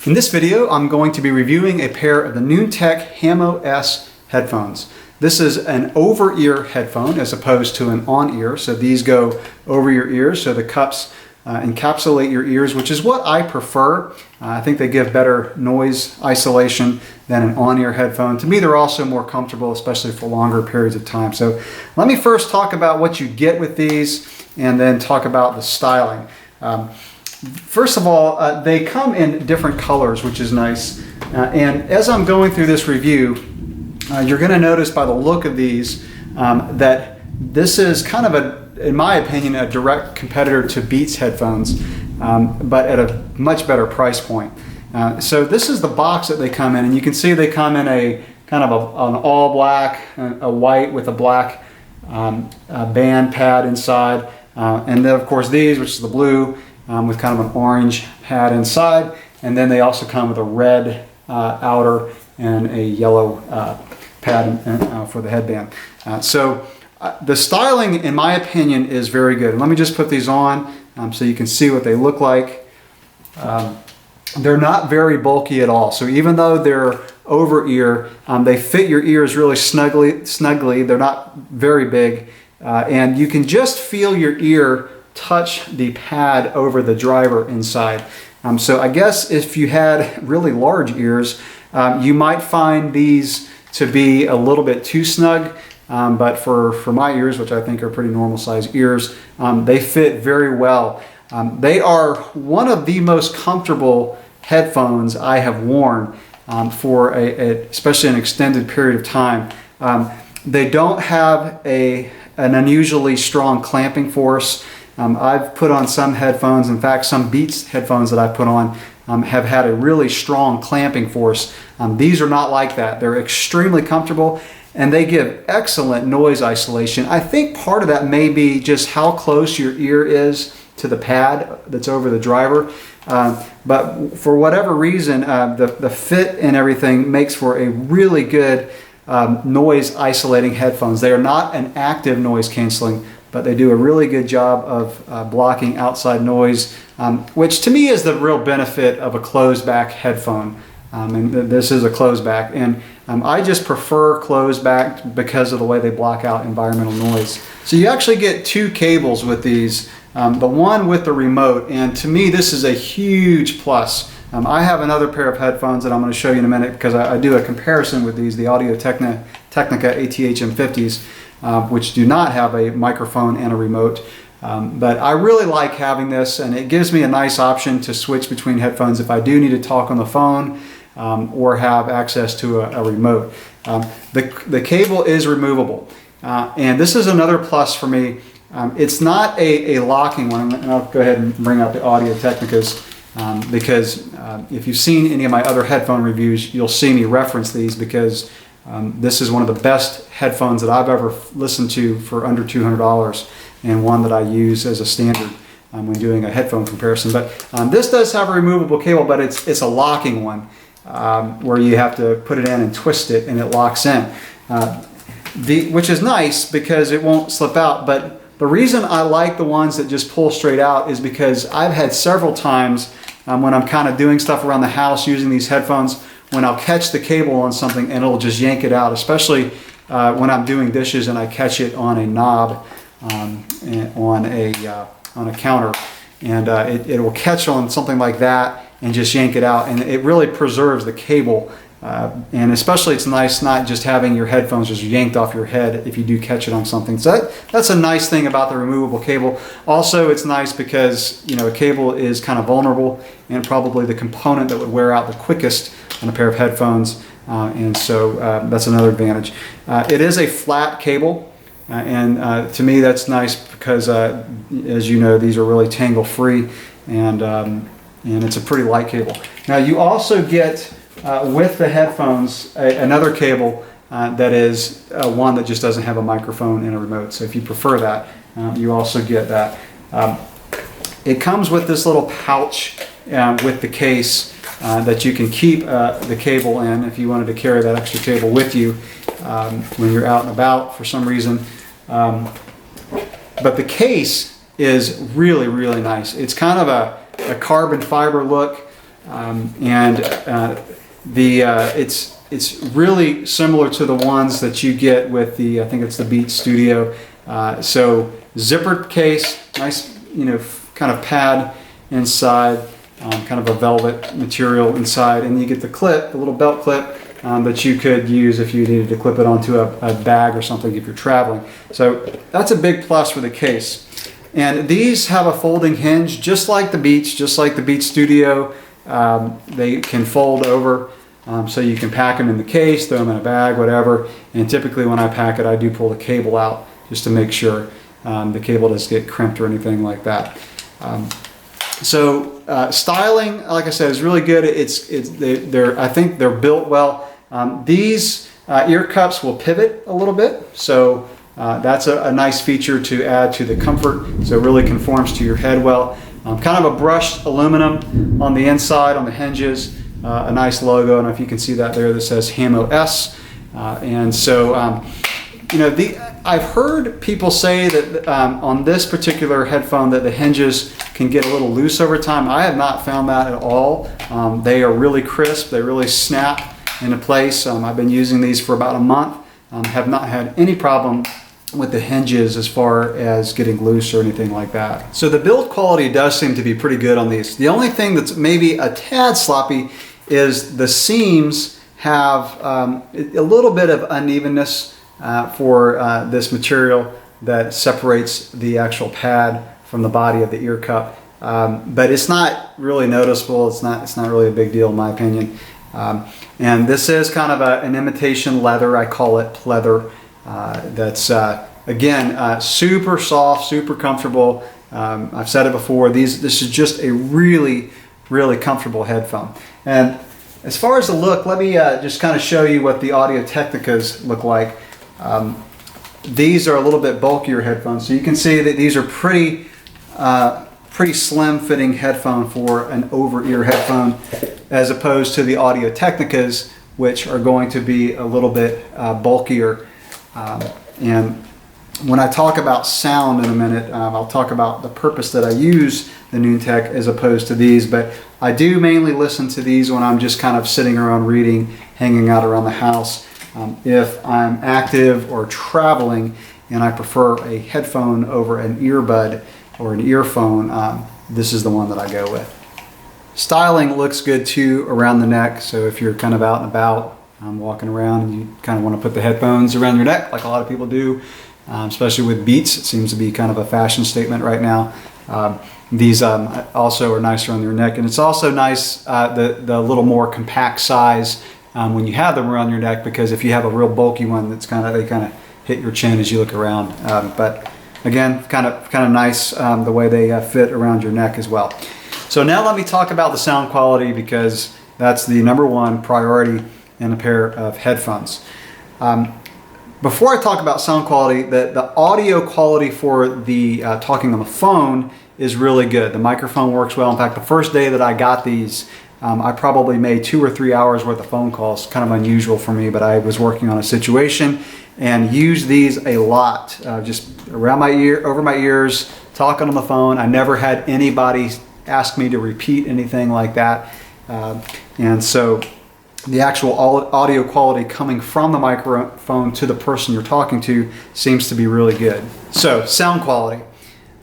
In this video, I'm going to be reviewing a pair of the Noontec Hammo S headphones. This is an over-ear headphone as opposed to an on-ear. So these go over your ears, so the cups encapsulate your ears, which is what I prefer. I think they give better noise isolation than an on-ear headphone. To me, they're also more comfortable, especially for longer periods of time. So let me first talk about what you get with these and then talk about the styling. First of all, they come in different colors, which is nice. And as I'm going through this review, you're going to notice by the look of these that this is kind of, in my opinion, a direct competitor to Beats headphones, but at a much better price point. So this is the box that they come in, and you can see they come in a kind of an all black, a white with a black band pad inside, and then of course these, which is the blue, with kind of an orange pad inside, and then they also come with a red outer and a yellow pad for the headband. The styling, in my opinion, is very good. And let me just put these on so you can see what they look like. They're not very bulky at all. So even though they're over ear, they fit your ears really snugly. They're not very big. And you can just feel your ear touch the pad over the driver inside. So I guess if you had really large ears, you might find these to be a little bit too snug. But for my ears, which I think are pretty normal sized ears, they fit very well. They are one of the most comfortable headphones I have worn for especially an extended period of time. They don't have an unusually strong clamping force. I've put on some headphones, in fact some Beats headphones that I've put on have had a really strong clamping force. These are not like that. They're extremely comfortable and they give excellent noise isolation. I think part of that may be just how close your ear is to the pad that's over the driver. But for whatever reason, the fit and everything makes for a really good noise isolating headphones. They are not an active noise canceling, but they do a really good job of blocking outside noise, which to me is the real benefit of a closed back headphone. And this is a closed back, and I just prefer closed back because of the way they block out environmental noise. So you actually get two cables with these, the one with the remote, and to me this is a huge plus. I have another pair of headphones that I'm going to show you in a minute because I do a comparison with these, the Audio-Technica ATH M50s, which do not have a microphone and a remote. But I really like having this, and it gives me a nice option to switch between headphones if I do need to talk on the phone or have access to a remote. The cable is removable, and this is another plus for me. It's not a locking one, and I'll go ahead and bring out the Audio-Technicas because if you've seen any of my other headphone reviews, you'll see me reference these because this is one of the best headphones that I've ever listened to for under $200, and one that I use as a standard when doing a headphone comparison. But this does have a removable cable, but it's a locking one where you have to put it in and twist it and it locks in, which is nice because it won't slip out. But the reason I like the ones that just pull straight out is because I've had several times when I'm kind of doing stuff around the house using these headphones, when I'll catch the cable on something and it'll just yank it out, especially when I'm doing dishes and I catch it on a knob on a counter, and it will catch on something like that and just yank it out, and it really preserves the cable, and especially it's nice not just having your headphones just yanked off your head if you do catch it on something. So that's a nice thing about the removable cable. Also, it's nice because a cable is kind of vulnerable and probably the component that would wear out the quickest on a pair of headphones, and so that's another advantage. It is a flat cable. And to me that's nice because as you know, these are really tangle free, and it's a pretty light cable. Now you also get with the headphones another cable that is one that just doesn't have a microphone and a remote. So if you prefer that, you also get that. It comes with this little pouch with the case that you can keep the cable in if you wanted to carry that extra cable with you when you're out and about for some reason. But the case is really, really nice. It's kind of a carbon fiber look. It's really similar to the ones that you get with the, I think it's the Beats Studio. So zippered case, nice, kind of pad inside, kind of a velvet material inside, and you get the clip, the little belt clip that you could use if you needed to clip it onto a bag or something if you're traveling. So that's a big plus for the case. And these have a folding hinge, just like the Beats Studio. They can fold over, so you can pack them in the case, throw them in a bag, whatever. And typically when I pack it, I do pull the cable out just to make sure the cable doesn't get crimped or anything like that. Styling, like I said, is really good. I think they're built well. These ear cups will pivot a little bit, so that's a nice feature to add to the comfort. So it really conforms to your head well. Kind of a brushed aluminum on the inside, on the hinges. A nice logo. I don't know if you can see that there that says Hammo S. I've heard people say that on this particular headphone that the hinges can get a little loose over time. I have not found that at all. They are really crisp. They really snap into place. I've been using these for about a month. Have not had any problem with the hinges as far as getting loose or anything like that. So the build quality does seem to be pretty good on these. The only thing that's maybe a tad sloppy is the seams have a little bit of unevenness for this material that separates the actual pad from the body of the ear cup. But it's not really noticeable. It's not really a big deal in my opinion. And this is kind of an imitation leather. I call it pleather. That's again super soft, super comfortable. I've said it before. This is just a really comfortable headphone. And as far as the look, let me just kind of show you what the Audio Technicas look like. These are a little bit bulkier headphones, so you can see that these are pretty slim fitting headphone for an over-ear headphone, as opposed to the Audio Technicas, which are going to be a little bit bulkier. And when I talk about sound in a minute, I'll talk about the purpose that I use the Noontec as opposed to these, but I do mainly listen to these when I'm just kind of sitting around reading, hanging out around the house. If I'm active or traveling and I prefer a headphone over an earbud or an earphone, this is the one that I go with. Styling looks good too around the neck, so if you're kind of out and about, walking around and you kind of want to put the headphones around your neck like a lot of people do, especially with Beats. It seems to be kind of a fashion statement right now. These also are nicer on your neck, and it's also nice the little more compact size when you have them around your neck, because if you have a real bulky one, they kind of hit your chin as you look around. But again, kind of nice the way they fit around your neck as well. So now let me talk about the sound quality, because that's the #1 priority in a pair of headphones. Before I talk about sound quality, the audio quality for the talking on the phone is really good. The microphone works well. In fact, the first day that I got these, I probably made 2 or 3 hours worth of phone calls. Kind of unusual for me, but I was working on a situation and used these a lot, just around my ear, over my ears, talking on the phone. I never had anybody ask me to repeat anything like that. And so the actual audio quality coming from the microphone to the person you're talking to seems to be really good. So, sound quality.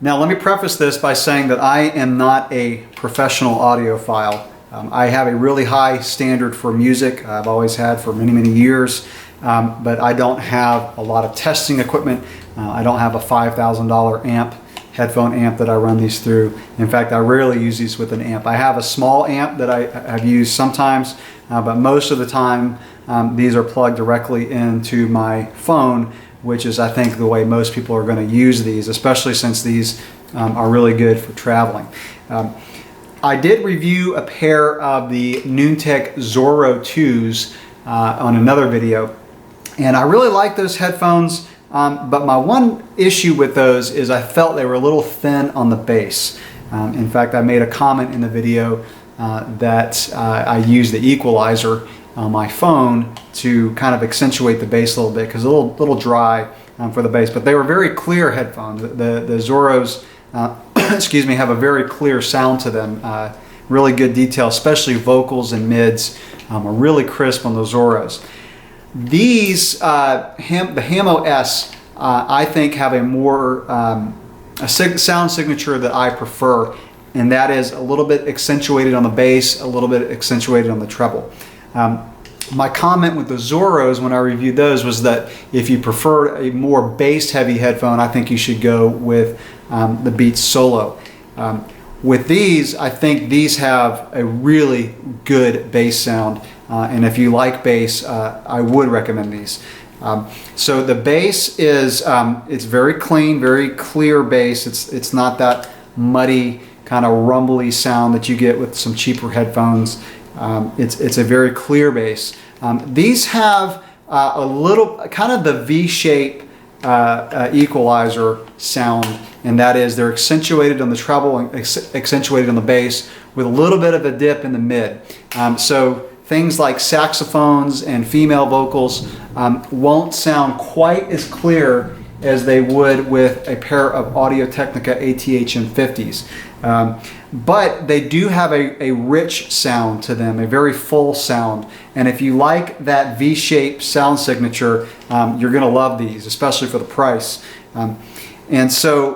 Now, let me preface this by saying that I am not a professional audiophile. I have a really high standard for music. I've always had for many years, but I don't have a lot of testing equipment. I don't have a $5,000 amp, headphone amp that I run these through. In fact, I rarely use these with an amp. I have a small amp that I have used sometimes, but most of the time these are plugged directly into my phone, which is, I think, the way most people are going to use these, especially since these are really good for traveling. I did review a pair of the Noontec Zorro 2s on another video, and I really like those headphones, but my one issue with those is I felt they were a little thin on the bass. In fact, I made a comment in the video that I use the equalizer on my phone to kind of accentuate the bass a little bit, because it's a little dry for the bass. But they were very clear headphones. The Zorros, excuse me, have a very clear sound to them. really good detail, especially vocals and mids are really crisp on those Zoros. These, the Hammo S, I think have a more sound signature that I prefer, and that is a little bit accentuated on the bass, a little bit accentuated on the treble. My comment with the Zoros when I reviewed those was that if you prefer a more bass-heavy headphone, I think you should go with the Beats Solo. With these, I think these have a really good bass sound, and if you like bass, I would recommend these. So the bass is it's very clean, very clear bass. It's not that muddy kind of rumbly sound that you get with some cheaper headphones. It's a very clear bass. These have a little kind of the V-shape equalizer sound, and that is they're accentuated on the treble and accentuated on the bass with a little bit of a dip in the mid. So things like saxophones and female vocals won't sound quite as clear as they would with a pair of Audio-Technica ATH M50s. But they do have a rich sound to them, a very full sound. And if you like that V-shaped sound signature, you're going to love these, especially for the price. And so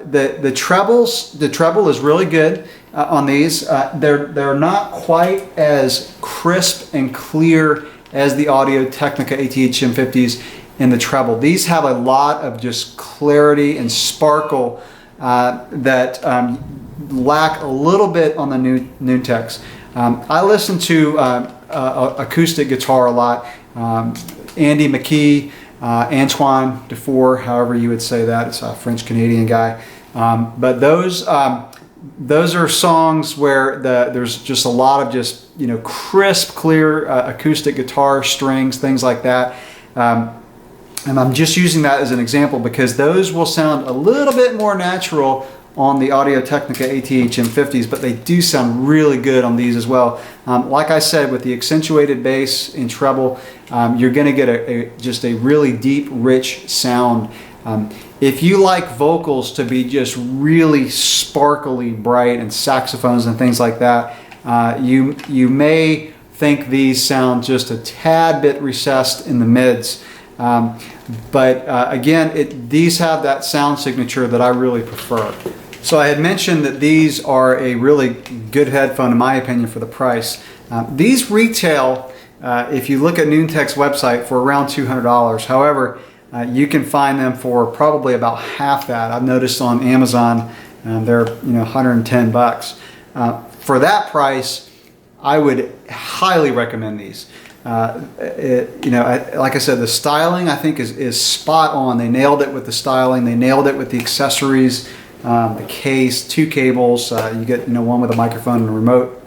the treble is really good on these. They're not quite as crisp and clear as the Audio-Technica ATH M50s in the treble. These have a lot of just clarity and sparkle that lack a little bit on the Noontecs. I listen to acoustic guitar a lot. Andy McKee, Antoine Dufour, however you would say that. It's a French-Canadian guy. But those are songs where there's just a lot of just, you know, crisp, clear acoustic guitar strings, things like that. And I'm just using that as an example because those will sound a little bit more natural on the Audio-Technica ATH M50s, but they do sound really good on these as well. Like I said, with the accentuated bass and treble, you're going to get just a really deep, rich sound. If you like vocals to be just really sparkly bright and saxophones and things like that, you may think these sound just a tad bit recessed in the mids. But again, these have that sound signature that I really prefer. So I had mentioned that these are a really good headphone in my opinion for the price. These retail, if you look at Noontec's website, for around $200. However, you can find them for probably about half that. I've noticed on Amazon they're 110 bucks. For that price, I would highly recommend these. Like I said, the styling I think is spot on. They nailed it with the styling. They nailed it with the accessories, the case, 2 cables. You get one with a microphone and a remote.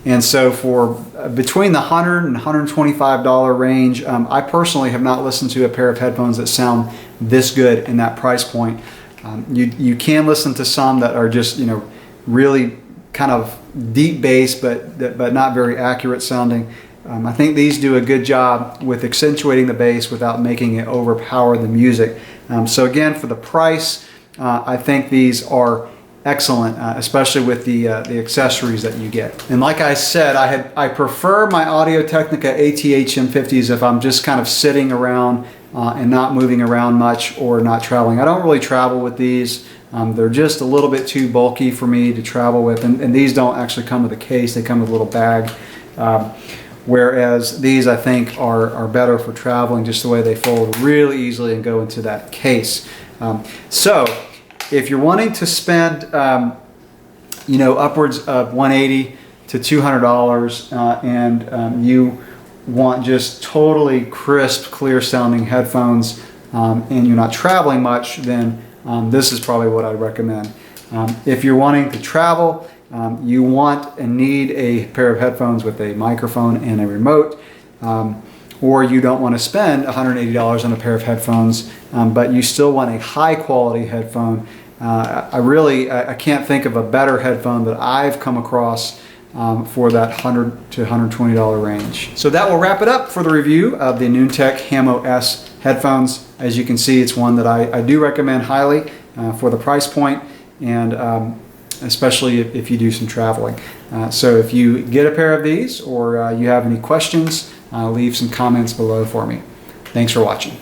And so for between the $100 and $125 range, I personally have not listened to a pair of headphones that sound this good in that price point. You can listen to some that are just really kind of deep bass, but not very accurate sounding. I think these do a good job with accentuating the bass without making it overpower the music. So again, for the price, I think these are excellent, especially with the accessories that you get. And like I said, I prefer my Audio-Technica ATH M50s if I'm just kind of sitting around and not moving around much or not traveling. I don't really travel with these. They're just a little bit too bulky for me to travel with, and these don't actually come with a case. They come with a little bag. Whereas these, I think, are better for traveling, just the way they fold really easily and go into that case. So if you're wanting to spend upwards of $180 to $200 and you want just totally crisp, clear sounding headphones and you're not traveling much, then this is probably what I'd recommend. If you're wanting to travel, you want and need a pair of headphones with a microphone and a remote, or you don't want to spend $180 on a pair of headphones, but you still want a high quality headphone. I can't think of a better headphone that I've come across for that $100 to $120 range. So that will wrap it up for the review of the Noontec Hammo S headphones. As you can see, it's one that I do recommend highly for the price point, and especially if you do some traveling. So if you get a pair of these or you have any questions, leave some comments below for me. Thanks for watching.